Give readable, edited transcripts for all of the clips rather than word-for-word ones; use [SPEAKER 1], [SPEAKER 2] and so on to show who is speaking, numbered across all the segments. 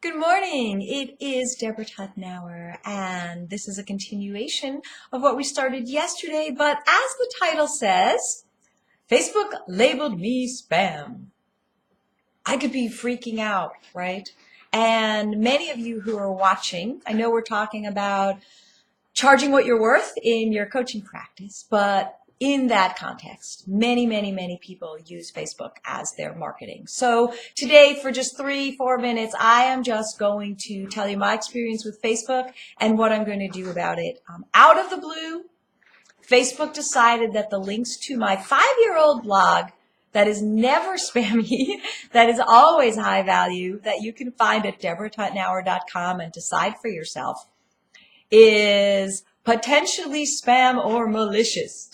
[SPEAKER 1] Good morning. It is Deborah Tutnauer, and this is a continuation of what we started yesterday. But as the title says, Facebook labeled me spam. I could be freaking out, right? And many of you who are watching, I know we're talking about charging what you're worth in your coaching practice, but in that context, many people use Facebook as their marketing. So today, for just 3-4 minutes, I am just going to tell you my experience with Facebook and what I'm going to do about it. Out of the blue, Facebook decided that the links to my 5-year-old blog that is never spammy, that is always high value, that you can find at deborah.tutnauer.com and decide for yourself, is potentially spam or malicious.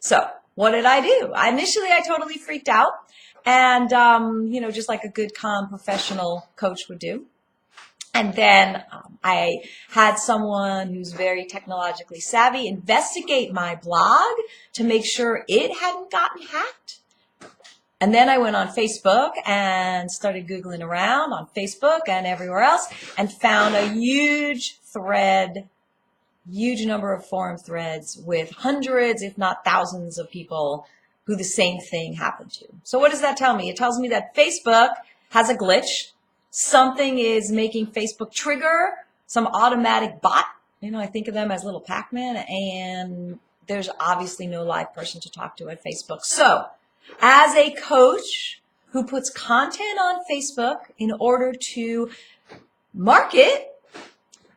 [SPEAKER 1] So what did I do? Initially, I totally freaked out and, just like a good, calm, professional coach would do. And then I had someone who's very technologically savvy investigate my blog to make sure it hadn't gotten hacked. And then I went on Facebook and started Googling around on Facebook and everywhere else and found a huge number of forum threads with hundreds, if not thousands of people who the same thing happened to. So what does that tell me? It tells me that Facebook has a glitch. Something is making Facebook trigger some automatic bot. I think of them as little Pac-Man, and there's obviously no live person to talk to at Facebook. So as a coach who puts content on Facebook in order to market,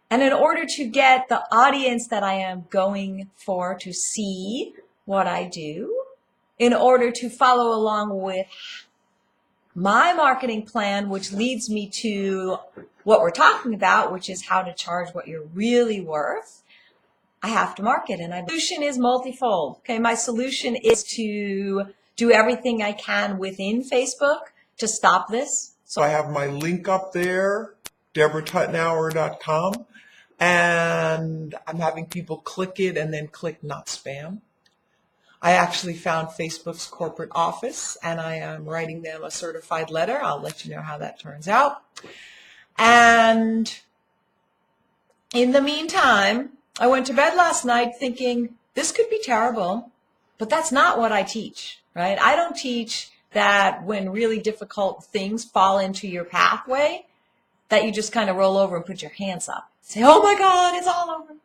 [SPEAKER 1] and in order to get the audience that I am going for to see what I do, in order to follow along with my marketing plan, which leads me to what we're talking about, which is how to charge what you're really worth, I have to market. And my solution is multifold. Okay, my solution is to do everything I can within Facebook to stop this.
[SPEAKER 2] So I have my link up there, deborah.tutnauer.com. And I'm having people click it and then click not spam. I actually found Facebook's corporate office and I am writing them a certified letter. I'll let you know how that turns out. And in the meantime, I went to bed last night thinking this could be terrible, but that's not what I teach, right? I don't teach that when really difficult things fall into your pathway, that you just kind of roll over and put your hands up. Say, oh my God, it's all over.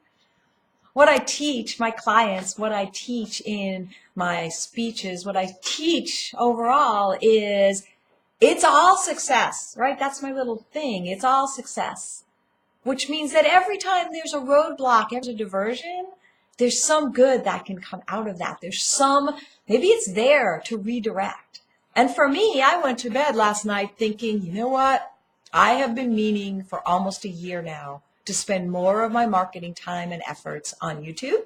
[SPEAKER 2] What I teach my clients, what I teach in my speeches, what I teach overall is it's all success, right? That's my little thing. It's all success, which means that every time there's a roadblock, there's a diversion, there's some good that can come out of that. Maybe it's there to redirect. And for me, I went to bed last night thinking, you know what? I have been meaning for almost a year now to spend more of my marketing time and efforts on YouTube,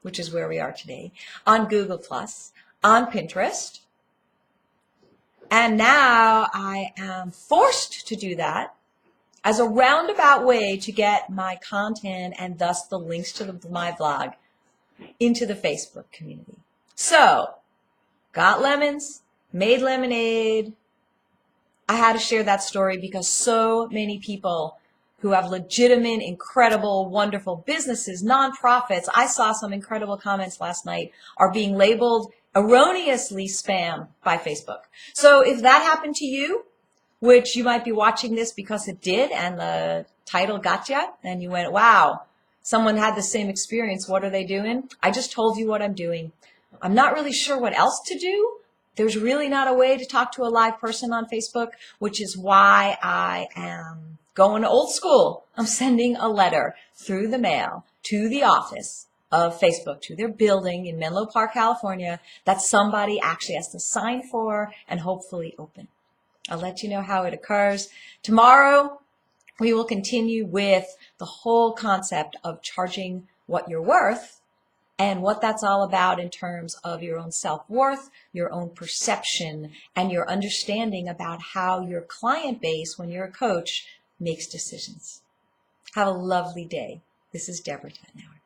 [SPEAKER 2] which is where we are today, on Google+, on Pinterest. And now I am forced to do that as a roundabout way to get my content and thus the links to my blog into the Facebook community. So, got lemons, made lemonade. I had to share that story because so many people who have legitimate, incredible, wonderful businesses, nonprofits, I saw some incredible comments last night, are being labeled erroneously spam by Facebook. So if that happened to you, which you might be watching this because it did and the title got you, and you went, wow, someone had the same experience, what are they doing? I just told you what I'm doing. I'm not really sure what else to do. There's really not a way to talk to a live person on Facebook, which is why I am going old school. I'm sending a letter through the mail to the office of Facebook, to their building in Menlo Park, California, that somebody actually has to sign for and hopefully open. I'll let you know how it occurs. Tomorrow, we will continue with the whole concept of charging what you're worth and what that's all about in terms of your own self-worth, your own perception, and your understanding about how your client base, when you're a coach, makes decisions. Have a lovely day. This is Deborah Tutnauer.